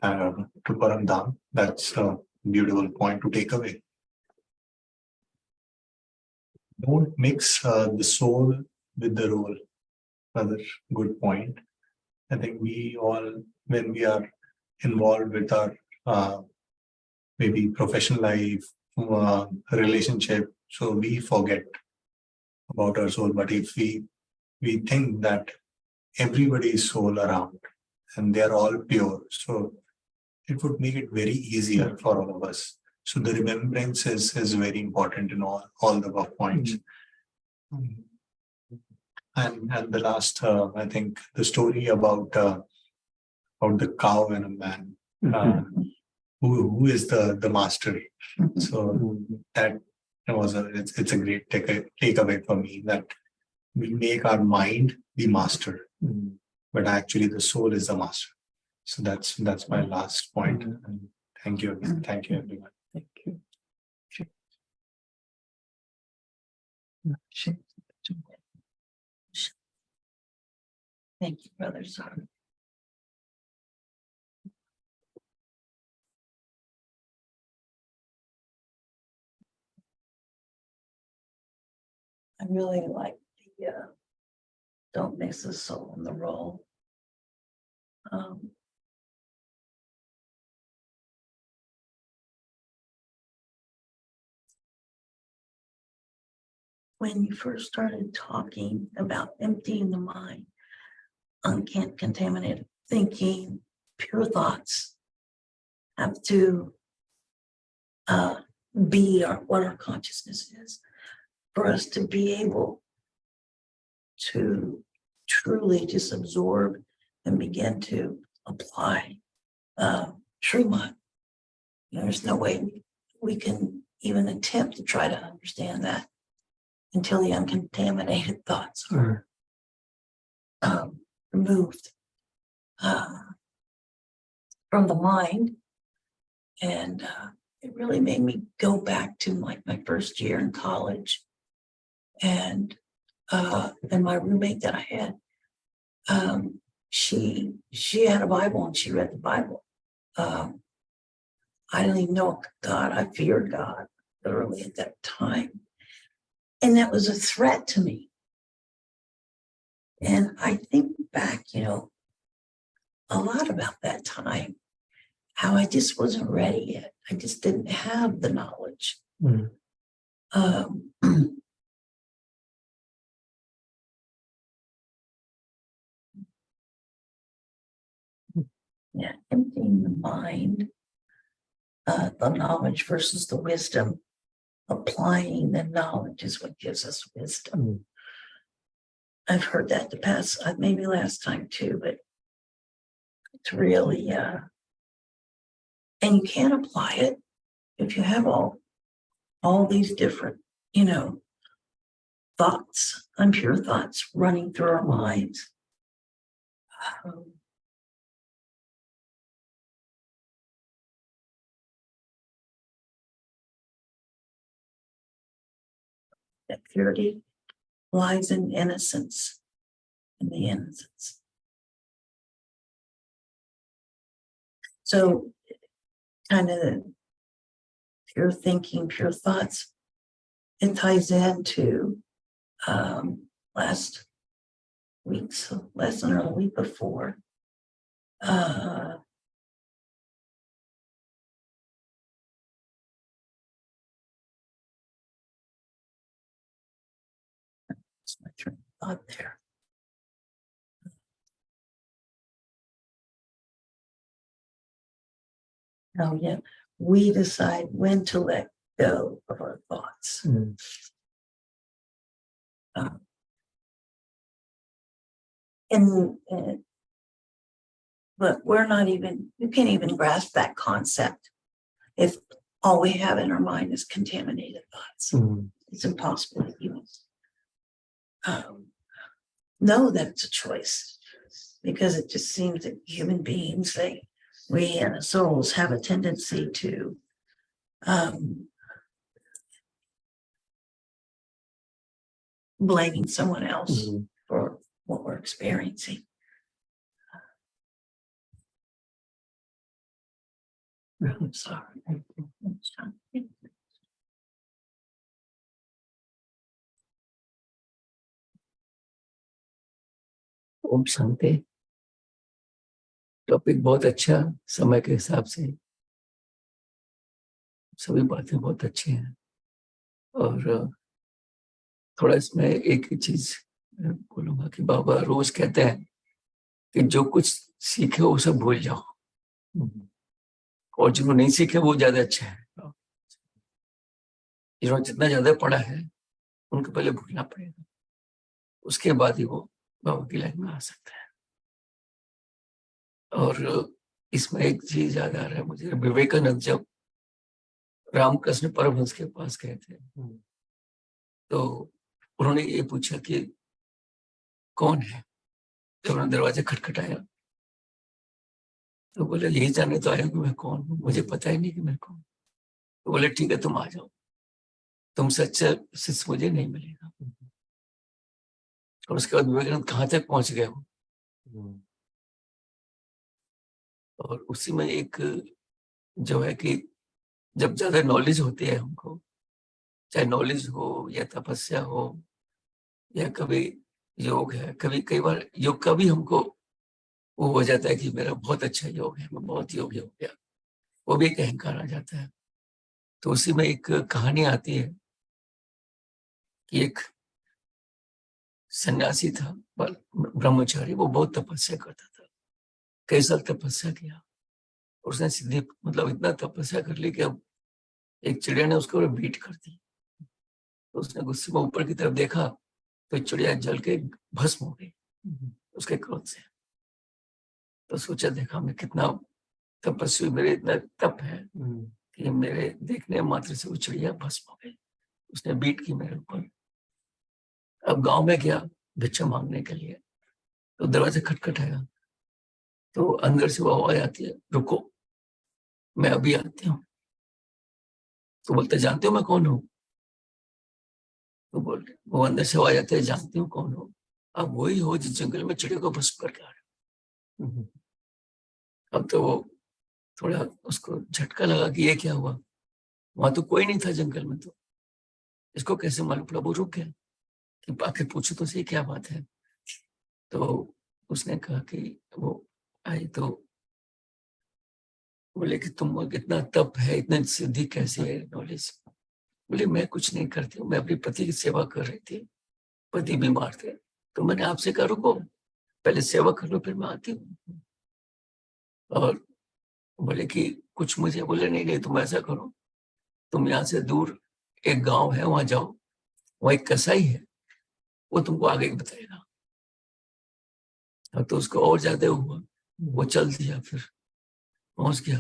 to Param Dham. That's a beautiful point to take away. Don't mix the soul with the role. Another good point. I think we all, when we are involved with our maybe professional life, relationship, so we forget about our soul. But if we think that everybody is soul around and they are all pure, so it would make it very easier for all of us. So the remembrance is very important in all the above points. And the last, I think the story about the cow and a man, who is the master. So that was it's a great takeaway for me, that we make our mind the master, but actually the soul is the master. So that's my last point. And thank you again. Thank you, everyone. Thank you. Thank you, brothers. I really like the don't mix the soul in the roll. When you first started talking about emptying the mind, uncontaminated thinking, pure thoughts have to be what our consciousness is, for us to be able to truly just absorb and begin to apply Srimad. There's no way we can even attempt to try to understand that until the uncontaminated thoughts are removed from the mind. And it really made me go back to like my first year in college, and my roommate that I had, she had a Bible and she read the Bible. I didn't even know God. I feared God literally at that time, and that was a threat to me. And I think back, a lot about that time, how I just wasn't ready yet. I just didn't have the knowledge. Yeah, emptying the mind, the knowledge versus the wisdom. Applying the knowledge is what gives us wisdom. I've heard that the past, maybe last time too, but it's really, and you can't apply it if you have all these different, thoughts, unpure thoughts running through our minds. That purity lies in innocence, in the innocence. So, kind of pure thinking, pure thoughts, it ties into last week's lesson or the week before. It's my train of thought there. Oh, yeah. We decide when to let go of our thoughts. But we're not even, you can't even grasp that concept if all we have in our mind is contaminated thoughts. It's impossible to even know that it's a choice, because it just seems that human beings, we and the souls have a tendency to blaming someone else for what we're experiencing. I'm sorry. Om Shanti. Topic बहुत अच्छा, समय के हिसाब से सभी बातें बहुत अच्छी हैं, और थोड़ा इसमें एक ही चीज बोलूंगा कि बाबा रोज कहते हैं कि जो कुछ सीखे वो सब भूल जाओ, और जिन्होंने नहीं सीखे वो ज्यादा अच्छा है। जिन्होंने जितना ज्यादा पढ़ा है उनको पहले भूलना पड़ेगा, उसके बाद ही वो बाबा की लाइन में आ सकता है। और इसमें एक चीज याद आ रहा है मुझे, विवेकानंद जब रामकृष्ण परमहंस के पास गए थे तो उन्होंने ये पूछा कि कौन है। जब उन्होंने दरवाजा खटखटाया तो बोले यही जानने तो आया कि मैं कौन हूँ, मुझे पता ही नहीं कि मैं कौन। तो बोले ठीक है तुम आ जाओ, तुम सच्चा शिष्य मुझे नहीं मिलेगा। और उसके बाद विवेकानंद कहाँ तक पहुंच गए हो। और उसी में एक जो है कि जब ज्यादा नॉलेज होती है हमको, चाहे नॉलेज हो या तपस्या हो या कभी योग है, कभी कई बार योग का भी हमको वो हो जाता है कि मेरा बहुत अच्छा योग है, मैं बहुत योगी हो गया, वो भी एक अहंकार आ जाता है। तो उसी में एक कहानी आती है कि एक सन्यासी था, ब्रह्मचारी, वो बहुत तपस्या करता था, कई साल तपस्या किया। उसने सिद्धि, मतलब इतना तपस्या कर ली कि अब एक चिड़िया ने उसके ऊपर बीट कर दी। तो उसने गुस्से में ऊपर की तरफ देखा तो चिड़िया जल के भस्म हो गई उसके क्रोध से। तो सोचा, देखा मैं कितना तपस्वी, मेरे इतना तप है कि मेरे देखने मात्र से वो चिड़िया भस्म हो गई, उसने बीट की मेरे ऊपर। अब गांव में गया भिक्षा मांगने के लिए, तो दरवाजा खटखटाया, तो अंदर से वो आवाज आती है, रुको मैं अभी आती हूँ। तो बोलते, जानते हो मैं कौन हूँ? तो बोलते, वो अंदर से आवाज आती है, जानते हो कौन हो? अब वही हो जिस जंगल में चिड़िया को भस्म करके आ रहे हो। अब तो वो थोड़ा उसको झटका लगा कि ये क्या हुआ, वहां तो कोई नहीं था जंगल में, तो इसको कैसे मालूम पड़ा? वो रुक गया कि आखिर पूछो तो सही क्या बात है। तो उसने कहा कि वो आई तो बोले कि तुम कितना तप है, इतना सिद्धि कैसे है, नॉलेज? बोले मैं कुछ नहीं करती हूँ, मैं अपनी पति की सेवा कर रही थी, पति बीमार थे, तो मैंने आपसे कहा रुको पहले सेवा कर लो फिर मैं आती हूँ। और बोले कि कुछ मुझे, बोले नहीं नहीं तुम ऐसा करो, तुम यहाँ से दूर एक गांव है वहां जाओ, वहां एक कसाई है, वो तुमको आगे बताएगा। तो उसको और ज्यादा हुआ, वो चल दिया, फिर पहुंच गया,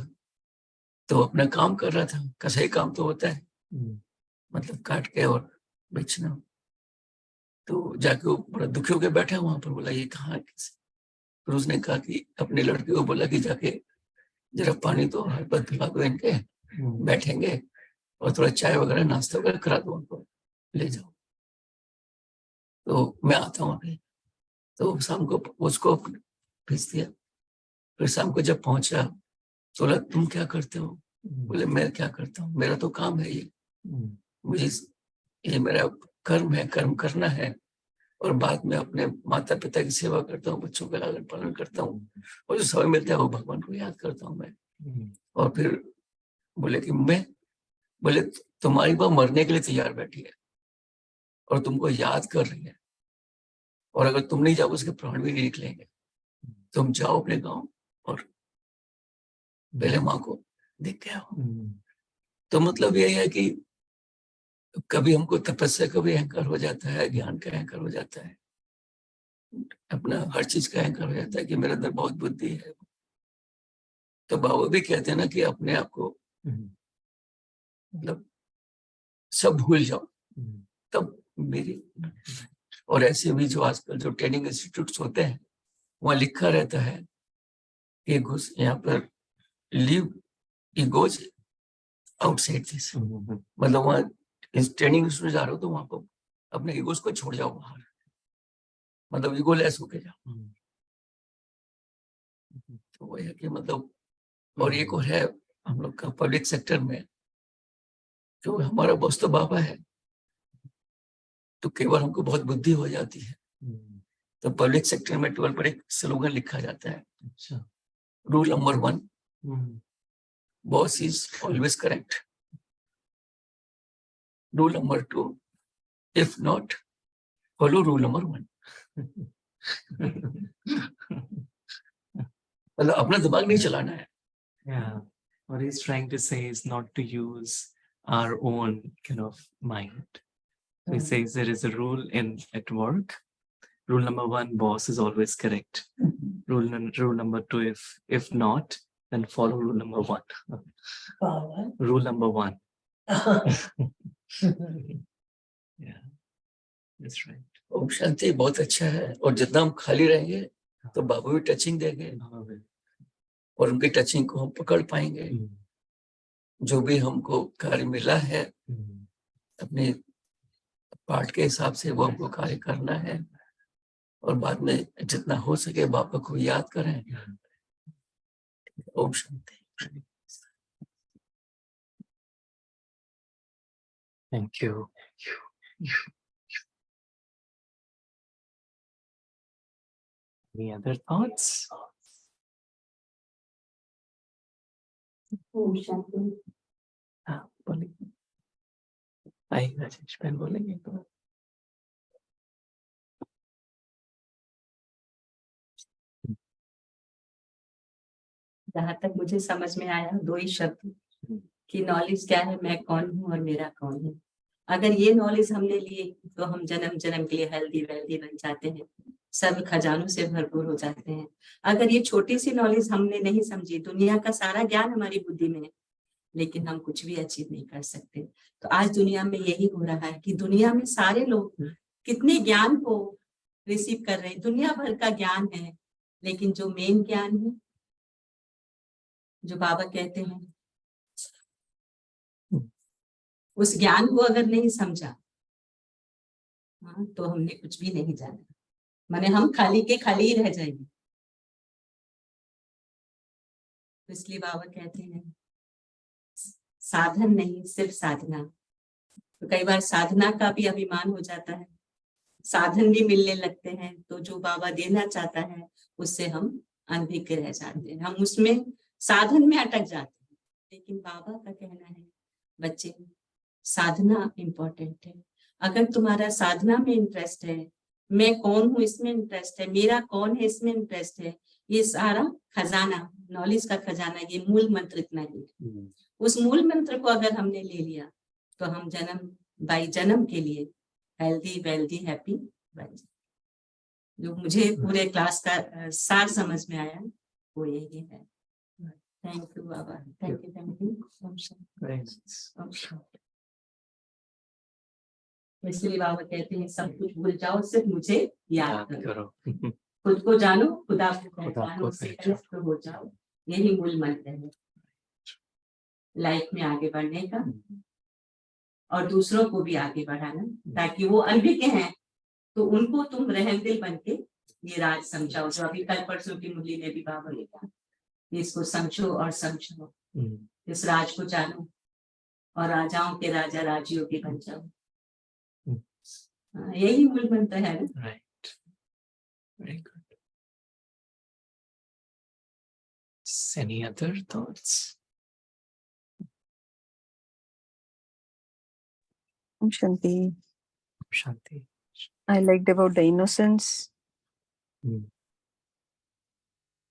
तो अपना काम कर रहा था, कसाई काम तो होता है, मतलब काट के और बेचना। तो जाके वो बड़ा दुखी होकर बैठा वहां पर, बोला ये कहाँ है कैसे? फिर उसने कहा कि अपने लड़के को बोला कि जाके जरा पानी दो, हाथ पाथ धुला दो इनके, बैठेंगे और थोड़ा चाय वगैरह नाश्ता वगैरह करा दो उनको, ले जाओ, तो मैं आता हूँ अभी। तो शाम को उसको भेज दिया। फिर शाम को जब पहुंचा तो बोला तुम क्या करते हो? बोले मैं क्या करता हूँ, मेरा तो काम है ये, मुझे ये मेरा कर्म है, कर्म करना है, और बाद में अपने माता पिता की सेवा करता हूँ, बच्चों का लालन पालन करता हूँ, और जो समय मिलता है वो भगवान को याद करता हूँ मैं। और फिर बोले कि मैं, बोले तुम्हारी माँ मरने के लिए तैयार बैठी है और तुमको याद कर रही है, और अगर तुम नहीं जाओ उसके प्राण भी नहीं निकलेंगे, तुम जाओ अपने गाँव और पहले माँ को देख के आओ। तो मतलब यही है कि कभी हमको तपस्या का भी अहंकार हो जाता है, ज्ञान का अहंकार हो जाता है, अपना हर चीज का अहंकार हो जाता है कि मेरे अंदर बहुत बुद्धि है। तो बाबा भी कहते हैं ना कि अपने आप को मतलब सब भूल जाओ, तब मेरी। और ऐसे भी जो आजकल जो ट्रेनिंग इंस्टीट्यूट्स होते हैं वहां लिखा रहता है कि यहाँ पर लिव ईगोज आउटसाइड दिस, मतलब वहाँ ट्रेनिंग इंस्टीट्यूट जा रहे हो तो वहां पर अपने ईगोज को छोड़ जाओ बाहर, मतलब ईगो लेस होके जाओ। तो वो है कि मतलब, और एक और है हम लोग का पब्लिक सेक्टर में, जो हमारा बॉस तो बाबा है, तो कई बार हमको बहुत बुद्धि हो जाती है, तो पब्लिक सेक्टर में 12 पर एक स्लोगन लिखा जाता है, अच्छा, rule number 1, boss is always correct, rule number 2, if not follow rule number 1। मतलब अपना दिमाग नहीं चलाना है। Yeah. What he's trying to say is not to use our own kind of mind. So he says there is a rule at work. Rule number 1, boss is always correct. Rule number 2, if not, then follow rule number 1. Rule number 1. Yeah, that's right. Om Shanti बहुत अच्छा है, और जितना हम खाली रहेंगे तो बाबा भी टचिंग देंगे, और उनकी टचिंग को हम पकड़ पाएंगे। जो भी हमको कार्य मिला है अपने पाठ के हिसाब से वो हमको कार्य करना है, और बाद में जितना हो सके बाबा को याद करें। Om Shanti. Thank you. Any other thoughts? हाँ, बोलिए। आइए राजेश बहन बोलेंगे एक बार। जहां तक मुझे समझ में आया, दो ही शब्द कि नॉलेज क्या है, मैं कौन हूँ और मेरा कौन है। अगर ये नॉलेज हमने लिए तो हम जन्म जन्म के लिए हेल्दी वेल्दी बन जाते हैं, सब खजानों से भरपूर हो जाते हैं। अगर ये छोटी सी नॉलेज हमने नहीं समझी, दुनिया का सारा ज्ञान हमारी बुद्धि में है लेकिन हम कुछ भी अचीव नहीं कर सकते। तो आज दुनिया में यही हो रहा है कि दुनिया में सारे लोग कितने ज्ञान को रिसीव कर रहे हैं, दुनिया भर का ज्ञान है, लेकिन जो मेन ज्ञान है, जो बाबा कहते हैं, उस ज्ञान को अगर नहीं समझा, हाँ, तो हमने कुछ भी नहीं जाना, माने हम खाली के खाली ही रह जाएंगे। तो इसलिए बाबा कहते हैं साधन नहीं, सिर्फ साधना। तो कई बार साधना का भी अभिमान हो जाता है, साधन भी मिलने लगते हैं, तो जो बाबा देना चाहता है उससे हम अनभिज्ञ रह जाते हैं, हम उसमें साधन में अटक जाते हैं। लेकिन बाबा का कहना है बच्चे, साधना इम्पोर्टेंट है। अगर तुम्हारा साधना में इंटरेस्ट है, मैं कौन हूँ इसमें इंटरेस्ट है, मेरा कौन है इसमें इंटरेस्ट है, ये सारा खजाना, नॉलेज का खजाना, ये मूल मंत्र इतना ही है। उस मूल मंत्र को अगर हमने ले लिया तो हम जन्म बाई जन्म के लिए हेल्दी वेल्दी हैप्पी बन जाए। जो मुझे पूरे क्लास का सार समझ में आया वो यही है। Thank you Baba, thank you, thank you. इसलिए बाबा कहते हैं सब कुछ भूल जाओ, सिर्फ मुझे याद करो। खुद को जानो, खुदा को पहचानो, उससे कनेक्ट हो जाओ। यही मूल मंत्र है लाइफ में आगे बढ़ने का और दूसरों को भी आगे बढ़ाना, ताकि वो अनभिज्ञ हैं तो उनको तुम रहम दिल बन के ये राज समझाओ। जो अभी कल परसों की मुरली ने भी बाबा ने कहा, इसको समझो और समझो, इस राज को जानो और राजाओं के राजा राजियों के बन जाओ। यही मूल मंत्र है। Right. Very good. Any other thoughts? Shanti. Shanti. I liked about the innocence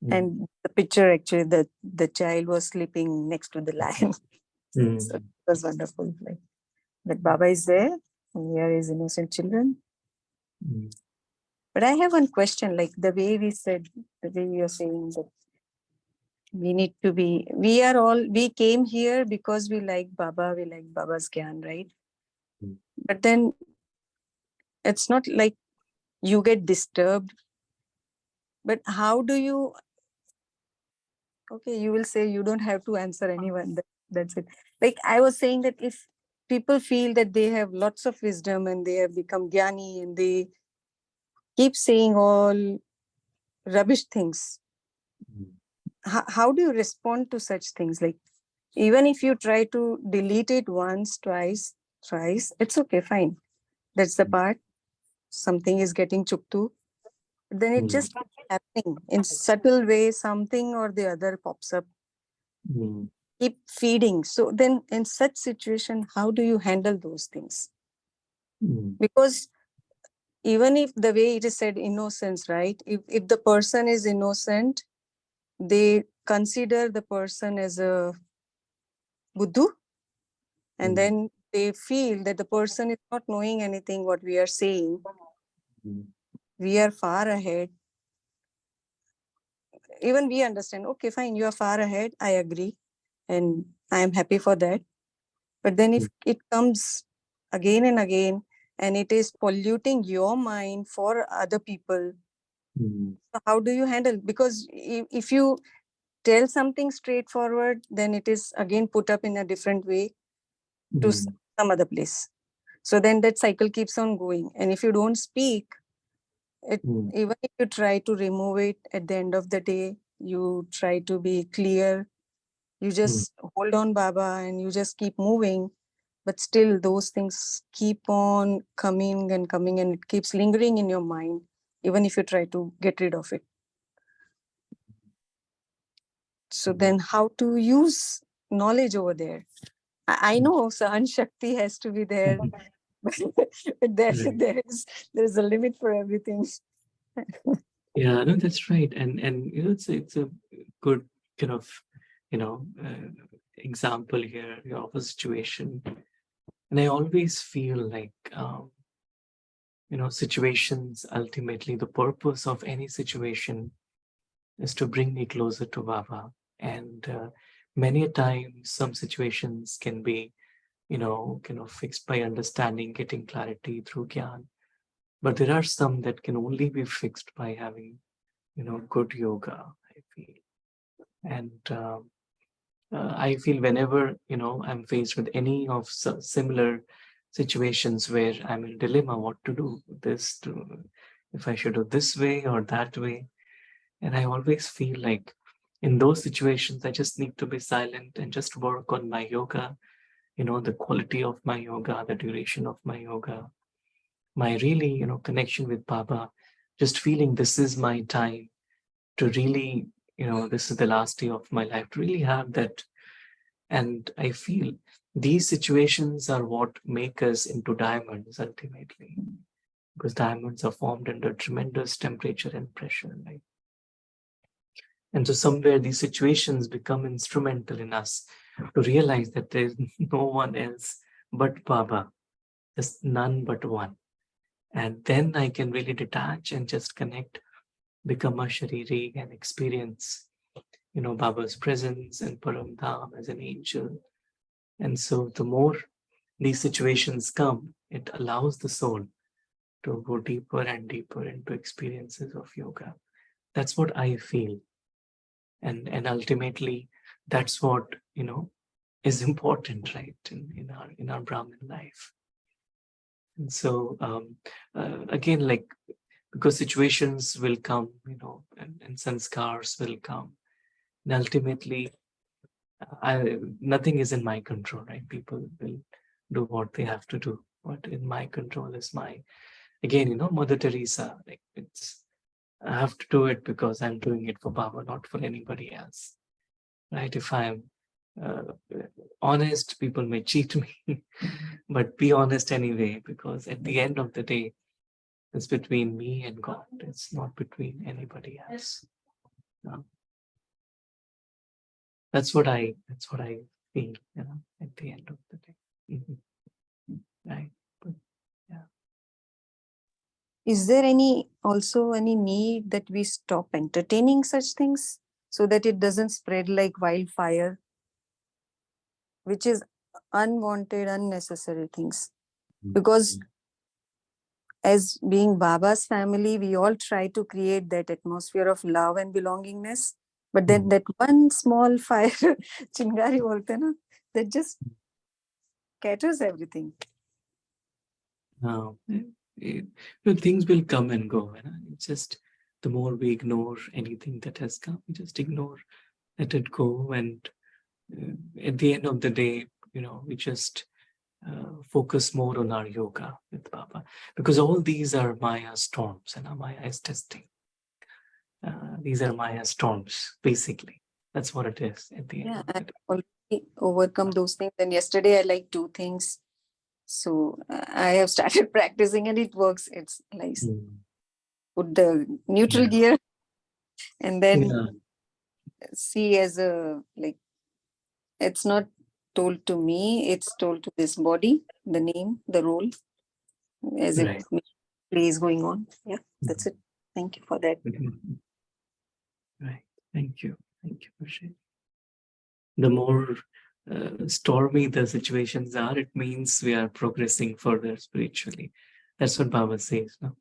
and the picture. Actually, the child was sleeping next to the lion. So it was wonderful. Like that Baba is there and here is innocent children. But I have one question, like the way we said, the way you're saying that we need to be, we came here because we like Baba, we like Baba's Gyan, right? But then it's not like you get disturbed. But how do you, okay, you will say you don't have to answer anyone. That's it. Like I was saying that if people feel that they have lots of wisdom and they have become Gyani and they keep saying all rubbish things, how do you respond to such things? Like, even if you try to delete it once, twice, thrice, it's okay, fine. That's the part. Something is getting chuktu. Then it just keeps happening in subtle way, something or the other pops up. Keep feeding. So then in such situation, how do you handle those things? Because even if the way it is said, innocence, right? If the person is innocent, they consider the person as a buddhu, and then they feel that the person is not knowing anything what we are saying. We are far ahead. Even we understand, okay, fine, you are far ahead, I agree, and I am happy for that. But then if it comes again and again, and it is polluting your mind for other people, so how do you handle? Because if you tell something straightforward, then it is again put up in a different way to some other place. So then that cycle keeps on going. And if you don't speak, even if you try to remove it, at the end of the day, you try to be clear, you just hold on Baba and you just keep moving. But still those things keep on coming and coming, and it keeps lingering in your mind, even if you try to get rid of it. So then how to use knowledge over there? I know Sahan Shakti has to be there, but there's a limit for everything. Yeah, no, that's right. And it's a good kind of, example here of a situation. And I always feel like, situations, ultimately, the purpose of any situation is to bring me closer to Baba. And many a times, some situations can be, fixed by understanding, getting clarity through Gyan. But there are some that can only be fixed by having, good yoga, I feel. And I feel whenever, I'm faced with any of similar situations where I'm in dilemma, what to do, if I should do this way or that way. And I always feel like in those situations, I just need to be silent and just work on my yoga, the quality of my yoga, the duration of my yoga, my really, connection with Baba, just feeling this is my time to really, this is the last day of my life, to really have that. And I feel these situations are what make us into diamonds ultimately, because diamonds are formed under tremendous temperature and pressure, right? And so somewhere these situations become instrumental in us to realize that there's no one else but Baba, there's none but one. And then I can really detach and just connect, become a Shariri and experience, Baba's presence and Param Dham as an angel. And so the more these situations come, it allows the soul to go deeper and deeper into experiences of yoga. That's what I feel. And ultimately, that's what, is important, right, in our Brahmin life. And so again, like, because situations will come, and sanskars will come, and ultimately nothing is in my control, right? People will do what they have to do. What in my control is again, Mother Teresa, like, I have to do it because I'm doing it for Baba, not for anybody else, right? If I'm uh, honest, people may cheat me, but be honest anyway, because at the end of the day, it's between me and God. It's not between anybody else. No. That's what I feel, at the end of the day. Right. But, yeah. Is there also any need that we stop entertaining such things so that it doesn't spread like wildfire, which is unwanted, unnecessary things? Because as being Baba's family, we all try to create that atmosphere of love and belongingness. But then that one small fire, chingari bolte na, that just scatters everything. No, things will come and go. It's just the more we ignore anything that has come, we just ignore, let it go. And at the end of the day, we just focus more on our yoga with Baba, because all these are Maya storms, and Maya is testing. These are Maya storms, basically. That's what it is at the end of the day. Already overcome those things. And yesterday I like two things. So I have started practicing and it works. It's like put the neutral gear and then see as it's not told to me, it's told to this body, the name, the role, as if play is going on. Yeah, that's it. Thank you for that. Right. Thank you. Thank you for sharing. The more stormy the situations are, it means we are progressing further spiritually. That's what Baba says. No?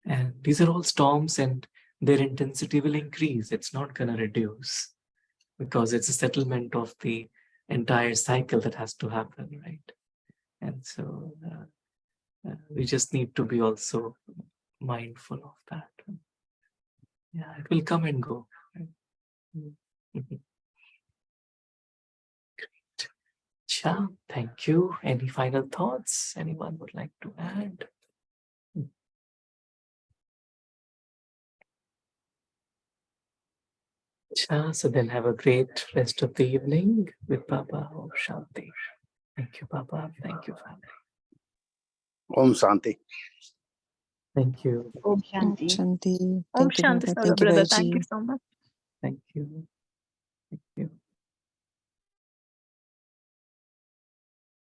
And these are all storms, and their intensity will increase. It's not going to reduce, because it's a settlement of the entire cycle that has to happen, right? And so we just need to be also mindful of that. Yeah, it will come and go. Right? Great. Sure. Thank you. Any final thoughts anyone would like to add? Acha, so then have a great rest of the evening with Baba. Om Shanti. Thank you, Baba. Thank you, family. Om Shanti. Thank you. Om Om Shanti. Shanti. Om Thank you, Shanti, Baba. Saurabh Thank you, brother. Bhaiji. Thank you so much. Thank you. Thank you.